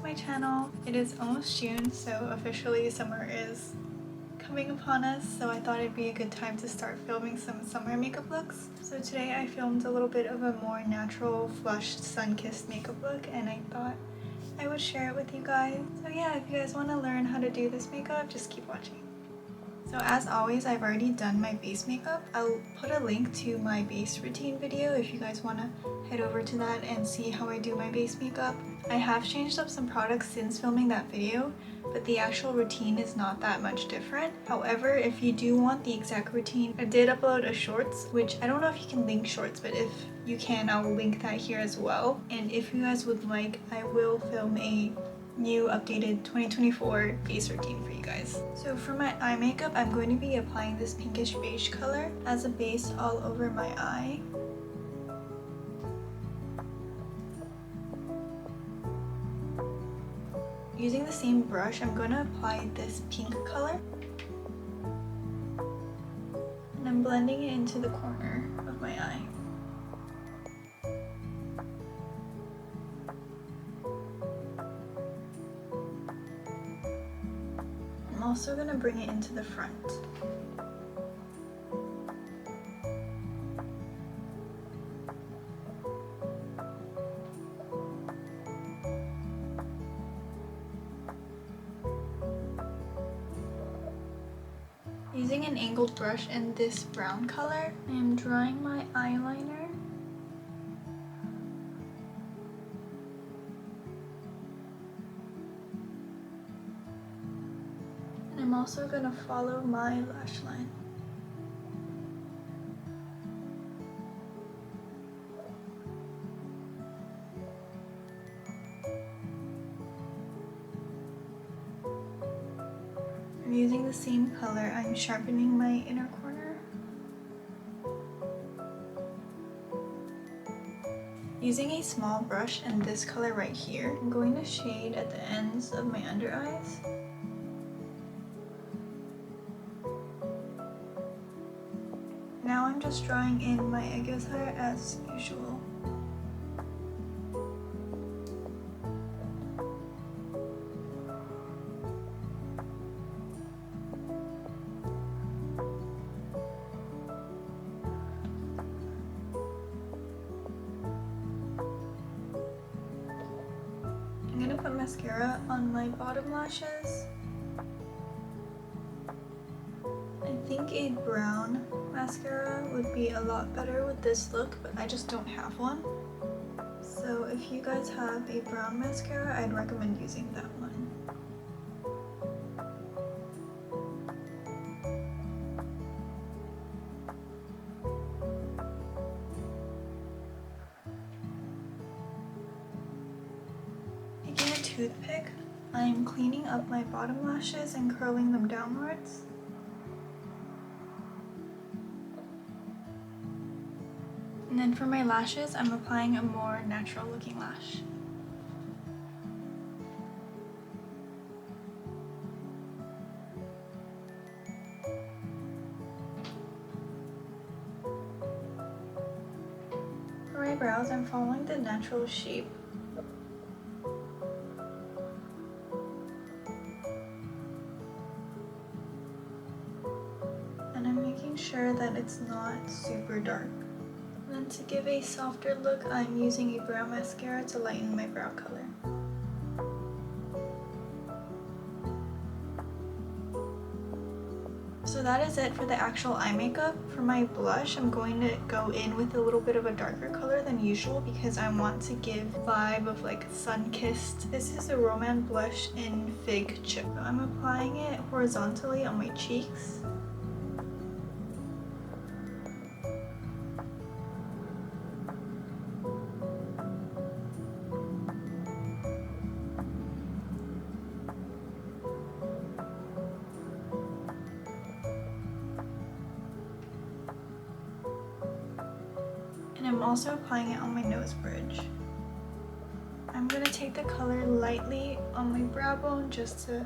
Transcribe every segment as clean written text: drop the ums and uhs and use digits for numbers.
my channel. It is almost June, so officially summer is coming upon us, so I thought it'd be a good time to start filming some summer makeup looks. So today I filmed a little bit of a more natural flushed sun-kissed makeup look, and I thought I would share it with you guys. So yeah, if you guys want to learn how to do this makeup, just keep watching. So as always, I've already done my base makeup. I'll put a link to my base routine video if you guys want to head over to that and see how I do my base makeup. I have changed up some products since filming that video, but the actual routine is not that much different. However, if you do want the exact routine, I did upload a shorts, which I don't know if you can link shorts, but if you can, I'll link that here as well. And if you guys would like, I will film a new updated 2024 base routine for you guys. So for my eye makeup, I'm going to be applying this pinkish beige color as a base all over my eye. Using the same brush, I'm going to apply this pink color. And I'm blending it into the corner of my eye. I'm also going to bring it into the front. Using an angled brush in this brown color, I am drawing my eyeliner. And I'm also going to follow my lash line. I'm using the same color. I'm sharpening my inner corner. Using a small brush and this color right here, I'm going to shade at the ends of my under eyes. Now I'm just drawing in my 𝐾𝐞𝐀𝐻 as usual. I'm gonna put mascara on my bottom lashes. I think a brown mascara would be a lot better with this look, but I just don't have one. So if you guys have a brown mascara, I'd recommend using that one. Taking a toothpick, I'm cleaning up my bottom lashes and curling them downwards. And then for my lashes, I'm applying a more natural looking lash. For my brows, I'm following the natural shape. And I'm making sure that it's not super dark. And then to give a softer look, I'm using a brown mascara to lighten my brow color. So that is it for the actual eye makeup. For my blush, I'm going to go in with a little bit of a darker color than usual because I want to give the vibe of like sun-kissed. This is a Roman blush in Fig Chip. So I'm applying it horizontally on my cheeks. And I'm also applying it on my nose bridge. I'm going to take the color lightly on my brow bone just to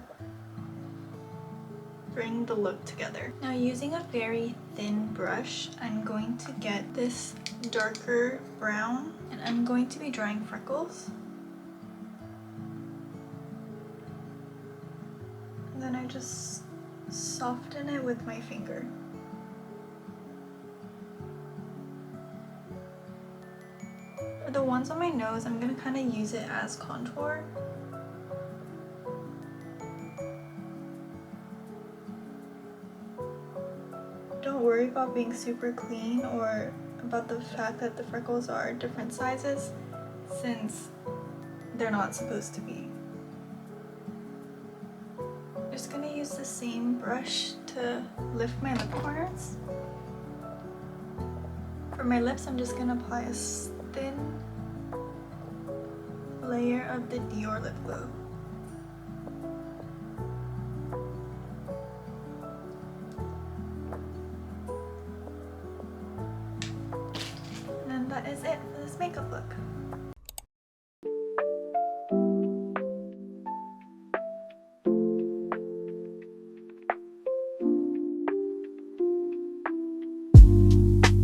bring the look together. Now using a very thin brush, I'm going to get this darker brown and I'm going to be drawing freckles. then I just soften it with my finger. For the ones on my nose, I'm gonna kind of use it as contour. Don't worry about being super clean or about the fact that the freckles are different sizes, since they're not supposed to be. I'm just gonna use the same brush to lift my lip corners. For my lips, I'm just gonna apply a thin layer of the Dior lip glow. And that is it for this makeup look.